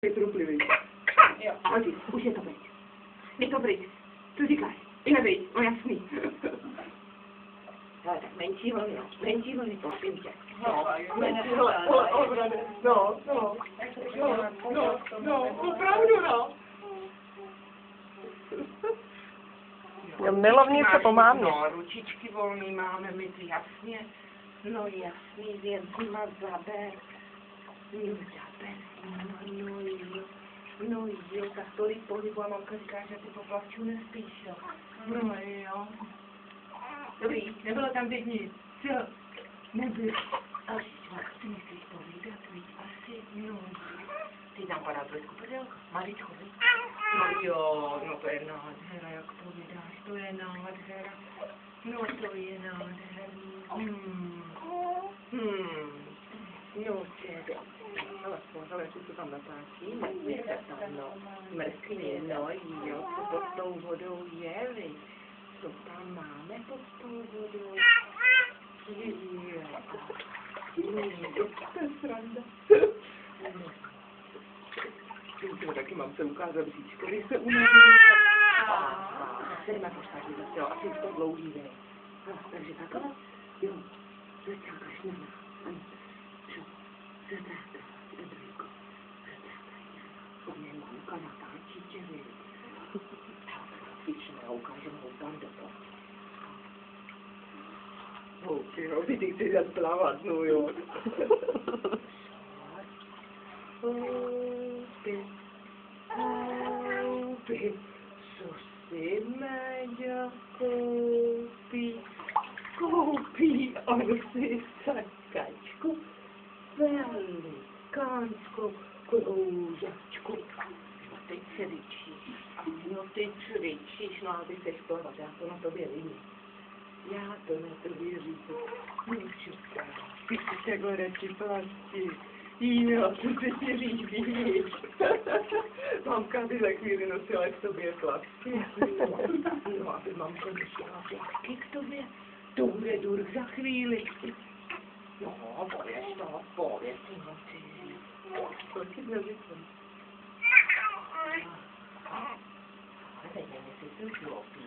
Je truchlivý. Jo. Hoří, už je to pryč. Je to pryč. Co říkáš? Je pryč, no jasný. Hele, tak menší vlny, prosím tě. No, opravdu, no. Jo, milovnice po mámě. No, ručičky volný máme my, jasně. No jasný, jen si má zaber. No jo, tak tolik pohybu a mamka říká, že ty po plavčů nespíš, jo. No jo. Dobrý, nebylo tam teď nic. Co? Nebylo. Ale si myslíš povídat, víc asi, no. Ty tam padá trošku prdelka, Maričko, víc. No jo, no to je nádhera, jak povídáš, to je nádhera. No to je nádherný. No teda. Ale pozor, jestli to tam natáčí, mrkněte tam, no. Mrkni, no jo, co pod tou vodou je, viď? Co tam máme pod tou vodou? Jo, to je sranda. No, taky mám se ukázat bříčko, když se unaví. Jdeme postavit, jo, asi už to dlouhý, ne? Takže takhle, jo, začákáš na nás. Co? Zatrákáš, Edriko, zatrákáš. To mě mamka natáčí tě, vy. Cvičme a ukážeme ho tam do toho. Houky, no, ty chci jít plavat, no jo. Houky, co si Méďa koupí on si sakačku, velikánskou kroužačku. No teď cvičíš, no a ty chceš plavat, já to na tobě vidím. Můžuka, ty chceš takhle radši plastit. Jo, to se ti líbí. Mamka by za chvíli nosila k tobě plasty. No, aby mamka nosila plasty k tobě. To bude Durk za chvíli. No, pověš to, no ty. To ti nevyšlo. Ale teď nevím, jestli se žlopí.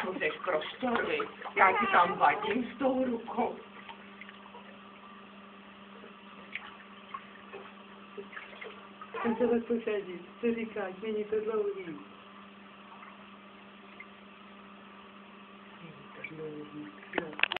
No, ty jsi prostory. Já ti tam vadím s tou rukou. Jsem se tak posadit. Co říkáš? Není to dlouhý. Není to dlouhý.